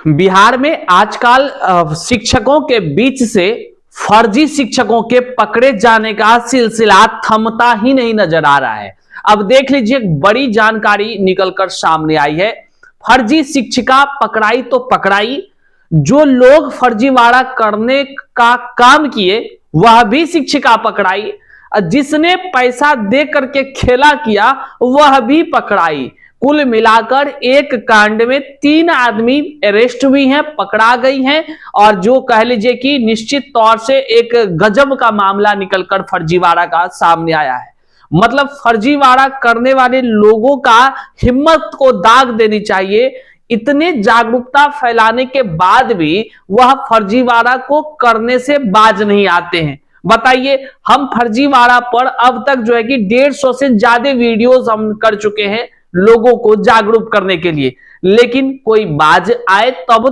बिहार में आजकल शिक्षकों के बीच से फर्जी शिक्षकों के पकड़े जाने का सिलसिला थमता ही नहीं नजर आ रहा है। अब देख लीजिए, एक बड़ी जानकारी निकलकर सामने आई है। फर्जी शिक्षिका पकड़ाई तो पकड़ाई, जो लोग फर्जीवाड़ा करने का काम किए वह भी शिक्षिका पकड़ाई, जिसने पैसा दे करके खेला किया वह भी पकड़ाई। कुल मिलाकर एक कांड में 3 आदमी अरेस्ट हुई हैं, पकड़ा गई हैं, और जो कह लीजिए कि निश्चित तौर से एक गजब का मामला निकलकर फर्जीवाड़ा का सामने आया है। मतलब फर्जीवाड़ा करने वाले लोगों का हिम्मत को दाग देनी चाहिए। इतने जागरूकता फैलाने के बाद भी वह फर्जीवाड़ा को करने से बाज नहीं आते हैं। बताइए, हम फर्जीवाड़ा पर अब तक जो है कि 150 से ज्यादा वीडियोस हम कर चुके हैं लोगों को जागरूक करने के लिए, लेकिन कोई बाज आए तब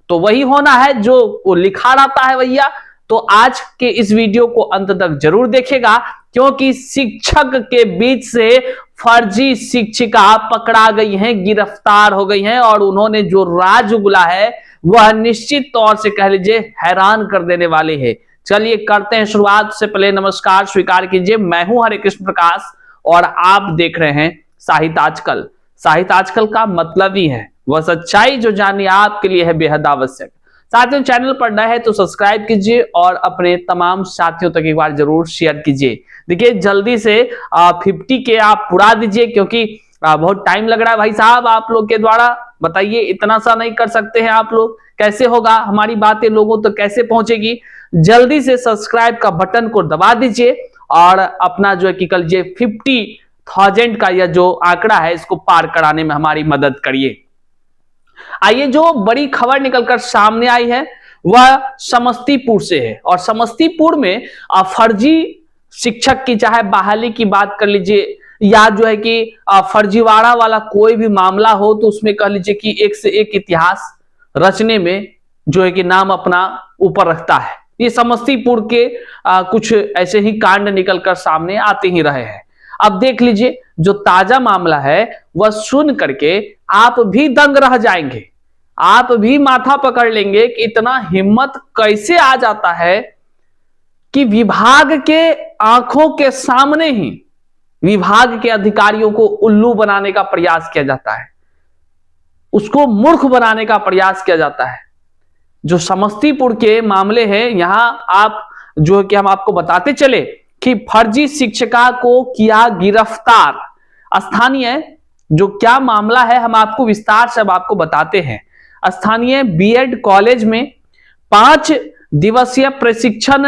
तो वही होना है जो वो लिखा रहता है भैया। तो आज के इस वीडियो को अंत तक जरूर देखेगा, क्योंकि शिक्षक के बीच से फर्जी शिक्षिका पकड़ा गई हैं, गिरफ्तार हो गई हैं, और उन्होंने जो राज उगला है वह निश्चित तौर से कह लीजिए हैरान कर देने वाले है। चलिए करते हैं शुरुआत। से पहले नमस्कार स्वीकार कीजिए, मैं हूं हरे कृष्ण प्रकाश और आप देख रहे हैं साहित्य आजकल। साहित्य आजकल का मतलब ही है वह सच्चाई जो जाननी आपके लिए है बेहद आवश्यक। साथियों, चैनल पर नए हैं तो सब्सक्राइब कीजिए और अपने तमाम साथियों तक एक बार जरूर शेयर कीजिए। देखिए, जल्दी से 50 के आप पुरा दीजिए, क्योंकि बहुत टाइम लग रहा है भाई साहब आप लोग के द्वारा। बताइए, इतना सा नहीं कर सकते हैं आप लोग? कैसे होगा? हमारी बातें लोगों तक कैसे पहुंचेगी? जल्दी से सब्सक्राइब का बटन को दबा दीजिए और अपना जो है कि कल 50,000 का यह जो आंकड़ा है इसको पार कराने में हमारी मदद करिए। आइए, जो बड़ी खबर निकलकर सामने आई है वह समस्तीपुर से है, और समस्तीपुर में फर्जी शिक्षक की चाहे बहाली की बात कर लीजिए या जो है कि फर्जीवाड़ा वाला कोई भी मामला हो, तो उसमें कह लीजिए कि एक से एक इतिहास रचने में जो है कि नाम अपना ऊपर रखता है। ये समस्तीपुर के कुछ ऐसे ही कांड निकलकर सामने आते ही रहे हैं। अब देख लीजिए, जो ताजा मामला है वह सुन करके आप भी दंग रह जाएंगे, आप भी माथा पकड़ लेंगे कि इतना हिम्मत कैसे आ जाता है कि विभाग के आंखों के सामने ही विभाग के अधिकारियों को उल्लू बनाने का प्रयास किया जाता है, उसको मूर्ख बनाने का प्रयास किया जाता है। जो समस्तीपुर के मामले हैं, यहां आप जो है कि हम आपको बताते चले कि फर्जी शिक्षिका को किया गिरफ्तार। स्थानीय जो क्या मामला है हम आपको विस्तार से अब आपको बताते हैं। स्थानीय बीएड कॉलेज में 5 दिवसीय प्रशिक्षण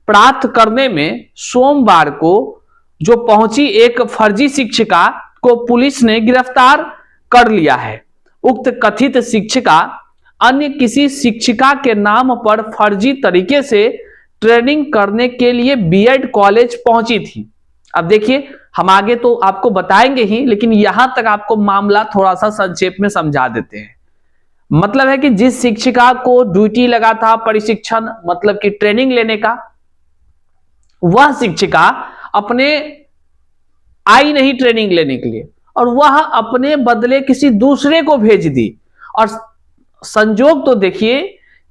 प्राप्त करने में सोमवार को जो पहुंची एक फर्जी शिक्षिका को पुलिस ने गिरफ्तार कर लिया है। उक्त कथित शिक्षिका अन्य किसी शिक्षिका के नाम पर फर्जी तरीके से ट्रेनिंग करने के लिए बीएड कॉलेज पहुंची थी। अब देखिए, हम आगे तो आपको बताएंगे ही, लेकिन यहां तक आपको मामला थोड़ा सा संक्षेप में समझा देते हैं। मतलब है कि जिस शिक्षिका को ड्यूटी लगा था प्रशिक्षण मतलब कि ट्रेनिंग लेने का, वह शिक्षिका अपने आई नहीं ट्रेनिंग लेने के लिए, और वह अपने बदले किसी दूसरे को भेज दी। और संजोग तो देखिए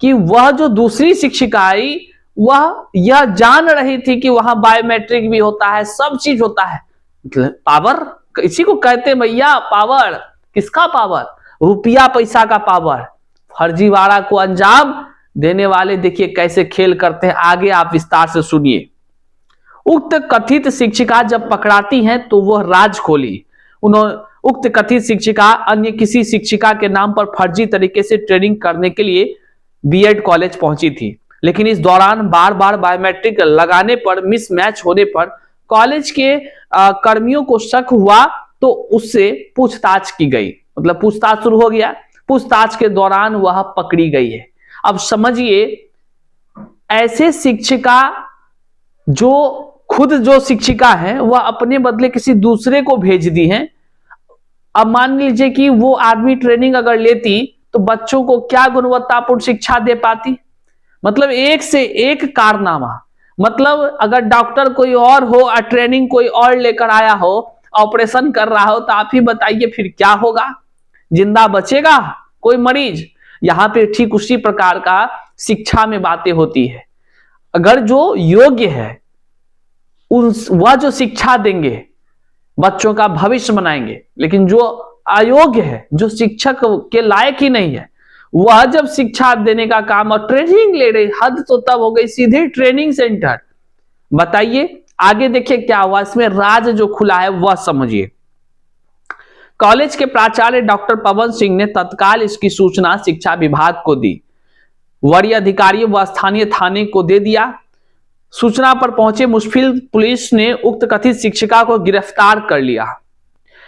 कि वह जो दूसरी शिक्षिका आई वह यह जान रही थी कि वहां बायोमेट्रिक भी होता है, सब चीज होता है। पावर इसी को कहते हैं भैया, पावर। किसका पावर? रुपया पैसा का पावर। फर्जीवाड़ा को अंजाम देने वाले देखिए कैसे खेल करते हैं, आगे आप विस्तार से सुनिए। उक्त कथित शिक्षिका जब पकड़ाती हैं तो वह राज खोली। उक्त कथित शिक्षिका अन्य किसी शिक्षिका के नाम पर फर्जी तरीके से ट्रेनिंग करने के लिए बीएड कॉलेज पहुंची थी, लेकिन इस दौरान बार बार बायोमेट्रिक लगाने पर मिसमैच होने पर कॉलेज के कर्मियों को शक हुआ, तो उससे पूछताछ की गई। मतलब पूछताछ शुरू हो गया। पूछताछ के दौरान वह पकड़ी गई है। अब समझिए, ऐसे शिक्षिका जो खुद जो शिक्षिका है वह अपने बदले किसी दूसरे को भेज दी है। अब मान लीजिए कि वो आदमी ट्रेनिंग अगर लेती तो बच्चों को क्या गुणवत्तापूर्ण शिक्षा दे पाती? मतलब एक से एक कारनामा। मतलब अगर डॉक्टर कोई और हो और ट्रेनिंग कोई और लेकर आया हो, ऑपरेशन कर रहा हो, तो आप ही बताइए फिर क्या होगा? जिंदा बचेगा कोई मरीज? यहाँ पे ठीक उसी प्रकार का शिक्षा में बातें होती है। अगर जो योग्य है वह जो शिक्षा देंगे, बच्चों का भविष्य बनाएंगे, लेकिन जो अयोग्य है, जो शिक्षक के लायक ही नहीं है, वह जब शिक्षा देने का काम और ट्रेनिंग ले रहे, हद तो तब हो गई, सीधे ट्रेनिंग सेंटर। बताइए आगे देखिए क्या हुआ, इसमें राज जो खुला है वह समझिए। कॉलेज के प्राचार्य डॉक्टर पवन सिंह ने तत्काल इसकी सूचना शिक्षा विभाग को दी। वरीय अधिकारियों व स्थानीय थाने को दे दिया। सूचना पर पहुंचे मुस्फिल पुलिस ने उक्त कथित शिक्षिका को गिरफ्तार कर लिया।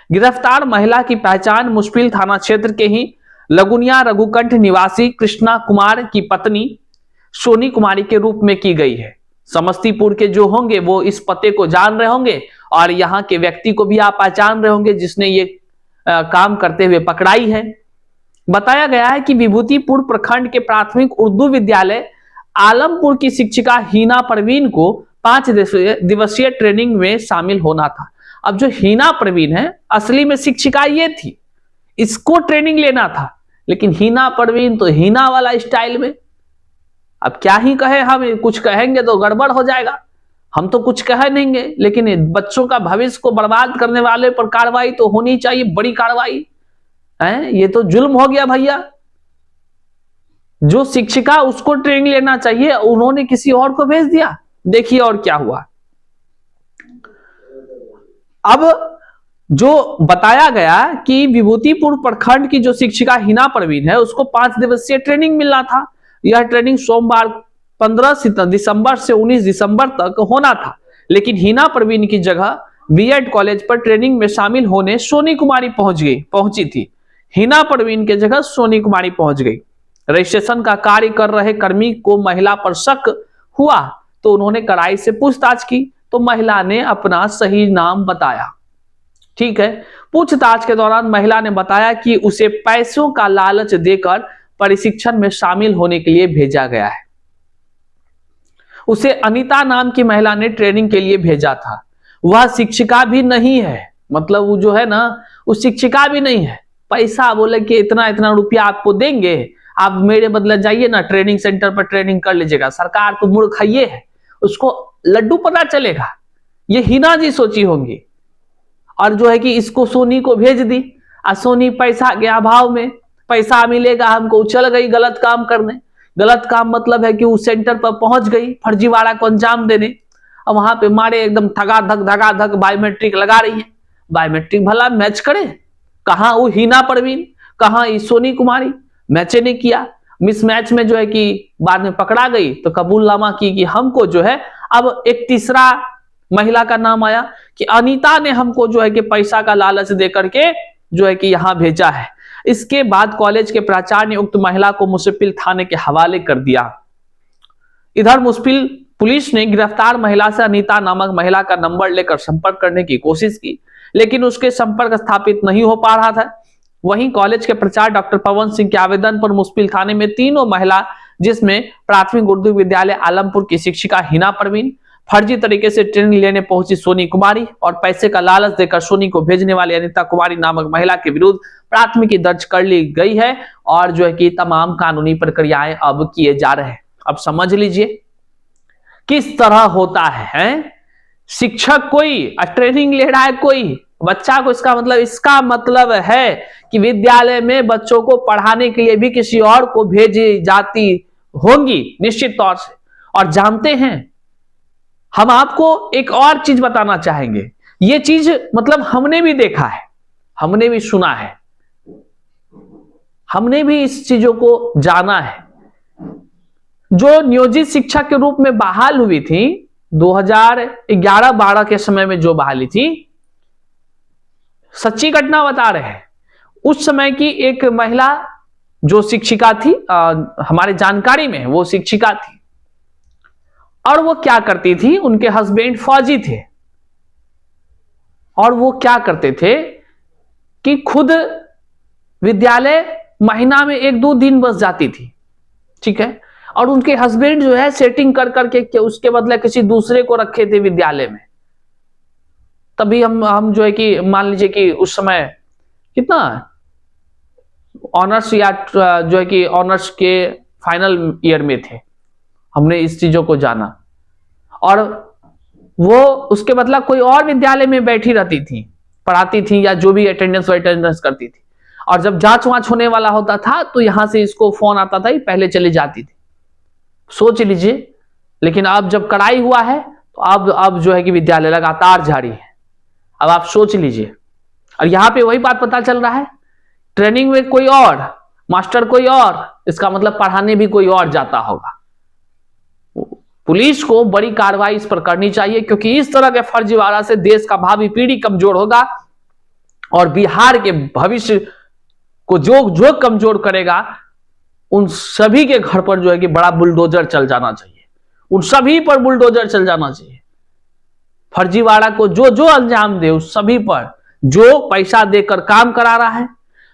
गिरफ्तार महिला की पहचान मुस्फिल थाना क्षेत्र के ही लगुनिया रघुकंठ निवासी कृष्णा कुमार की पत्नी सोनी कुमारी के रूप में की गई है। समस्तीपुर के जो होंगे वो इस पते को जान रहे होंगे और यहाँ के व्यक्ति को भी आप पहचान रहे होंगे जिसने ये काम करते हुए पकड़ाई है। बताया गया है कि विभूतिपुर प्रखंड के प्राथमिक उर्दू विद्यालय आलमपुर की शिक्षिका हीना परवीन को 5 दिवसीय ट्रेनिंग में शामिल होना था। अब जो हीना परवीन है असली में शिक्षिका ये थी, इसको ट्रेनिंग लेना था, लेकिन हीना परवीन तो हीना वाला स्टाइल में। अब क्या ही कहे, हम कुछ कहेंगे तो गड़बड़ हो जाएगा, हम तो कुछ कह नहीं, लेकिन बच्चों का भविष्य को बर्बाद करने वाले पर कार्रवाई तो होनी चाहिए, बड़ी कार्रवाई है। ये तो जुल्म हो गया भैया। जो शिक्षिका उसको ट्रेनिंग लेना चाहिए उन्होंने किसी और को भेज दिया। देखिए और क्या हुआ। अब जो बताया गया कि विभूतिपुर प्रखंड की जो शिक्षिका हीना परवीन है उसको 5 दिवसीय ट्रेनिंग मिलना था। यह ट्रेनिंग सोमवार 15 दिसंबर से 19 दिसंबर तक होना था, लेकिन हीना परवीन की जगह बीएड कॉलेज पर ट्रेनिंग में शामिल होने सोनी कुमारी पहुंची थी। हीना परवीन की जगह सोनी कुमारी पहुंच गई। रजिस्ट्रेशन का कार्य कर रहे कर्मी को महिला पर शक हुआ तो उन्होंने कड़ाई से पूछताछ की, तो महिला ने अपना सही नाम बताया। ठीक है, पूछताछ के दौरान महिला ने बताया कि उसे पैसों का लालच देकर प्रशिक्षण में शामिल होने के लिए भेजा गया है। उसे अनीता नाम की महिला ने ट्रेनिंग के लिए भेजा था। वह शिक्षिका भी नहीं है, मतलब वो जो है ना वो शिक्षिका भी नहीं है। पैसा बोले कि इतना इतना रुपया आपको देंगे, आप मेरे बदले जाइए ना ट्रेनिंग सेंटर पर ट्रेनिंग कर लीजिएगा। सरकार तो मूर्ख है, उसको लड्डू पता चलेगा। ये हीना जी सोची होंगी और जो है कि इसको सोनी को भेज दी। सोनी पैसा के अभाव में, पैसा मिलेगा हमको, चल गई गलत काम करने। गलत काम मतलब है कि उस सेंटर पर पहुंच गई फर्जीवाड़ा को अंजाम देने। और वहां पे मारे एकदम धगा-धक बायोमेट्रिक लगा रही है। बायोमेट्रिक भला मैच करे, कहां वो हीना परवीन, कहां ये सोनी कुमारी, मैच नहीं किया। मिसमैच में जो है कि बाद में पकड़ा गई तो कबूलनामा की कि हमको जो है। अब एक तीसरा महिला का नाम आया कि अनीता ने हमको जो है कि पैसा का लालच दे करके जो है कि यहां भेजा है। इसके बाद कॉलेज के प्राचार्य ने उक्त महिला को मुस्फिल थाने के हवाले कर दिया। इधर मुस्फिल पुलिस ने गिरफ्तार महिला से अनीता नामक महिला का नंबर लेकर संपर्क करने की कोशिश की, लेकिन उसके संपर्क स्थापित नहीं हो पा रहा था। वहीं कॉलेज के प्राचार्य डॉक्टर पवन सिंह के आवेदन पर मुस्फिल थाने में तीनों महिला, जिसमें प्राथमिक उर्दू विद्यालय आलमपुर की शिक्षिका हीना परवीन, फर्जी तरीके से ट्रेनिंग लेने पहुंची सोनी कुमारी और पैसे का लालच देकर सोनी को भेजने वाली अनीता कुमारी नामक महिला के विरुद्ध प्राथमिकी दर्ज कर ली गई है और जो है कि तमाम कानूनी प्रक्रियाएं अब किए जा रहे हैं। अब समझ लीजिए किस तरह होता है? शिक्षक कोई, ट्रेनिंग ले रहा है कोई बच्चा को। इसका मतलब है कि विद्यालय में बच्चों को पढ़ाने के लिए भी किसी और को भेजी जाती होंगी निश्चित तौर से। और जानते हैं, हम आपको एक और चीज बताना चाहेंगे। ये चीज मतलब हमने भी देखा है, हमने भी सुना है, हमने भी इस चीजों को जाना है। जो नियोजित शिक्षक के रूप में बहाल हुई थी 2011-12 के समय में, जो बहाली थी, सच्ची घटना बता रहे हैं। उस समय की एक महिला जो शिक्षिका थी, हमारे जानकारी में वो शिक्षिका थी, और वो क्या करती थी, उनके हस्बैंड फौजी थे और वो क्या करते थे कि खुद विद्यालय महीना में 1-2 दिन बस जाती थी। ठीक है, और उनके हस्बैंड जो है सेटिंग कर करके उसके बदले किसी दूसरे को रखे थे विद्यालय में। तभी हम जो है कि मान लीजिए कि उस समय कितना ऑनर्स या जो है कि ऑनर्स के फाइनल ईयर में थे, हमने इस चीजों को जाना। और वो उसके बदला कोई और विद्यालय में बैठी रहती थी, पढ़ाती थी, या जो भी अटेंडेंस करती थी। और जब जांच वांच होने वाला होता था तो यहां से इसको फोन आता था, पहले चली जाती थी। सोच लीजिए। लेकिन अब जब कड़ाई हुआ है तो अब जो है कि विद्यालय लगातार जारी है। अब आप सोच लीजिए। और यहां पे वही बात पता चल रहा है, ट्रेनिंग में कोई और, मास्टर कोई और, इसका मतलब पढ़ाने भी कोई और जाता होगा। पुलिस को बड़ी कार्रवाई इस पर करनी चाहिए, क्योंकि इस तरह के फर्जीवाड़ा से देश का भावी पीढ़ी कमजोर होगा और बिहार के भविष्य को जो कमजोर करेगा, उन सभी के घर पर जो है कि बड़ा बुलडोजर चल जाना चाहिए। उन सभी पर बुलडोजर चल जाना चाहिए। फर्जीवाड़ा को जो अंजाम दे, उस सभी पर, जो पैसा देकर काम करा रहा है,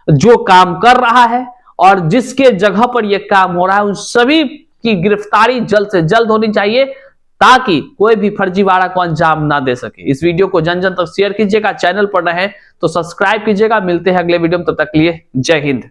जो काम कर रहा है और जिसके जगह पर यह काम हो रहा है, उन सभी की गिरफ्तारी जल्द से जल्द होनी चाहिए, ताकि कोई भी फर्जीवाड़ा को अंजाम ना दे सके। इस वीडियो को जन जन तक शेयर कीजिएगा। चैनल पर रहे तो सब्सक्राइब कीजिएगा। मिलते हैं अगले वीडियो में, तब तक के लिए जय हिंद।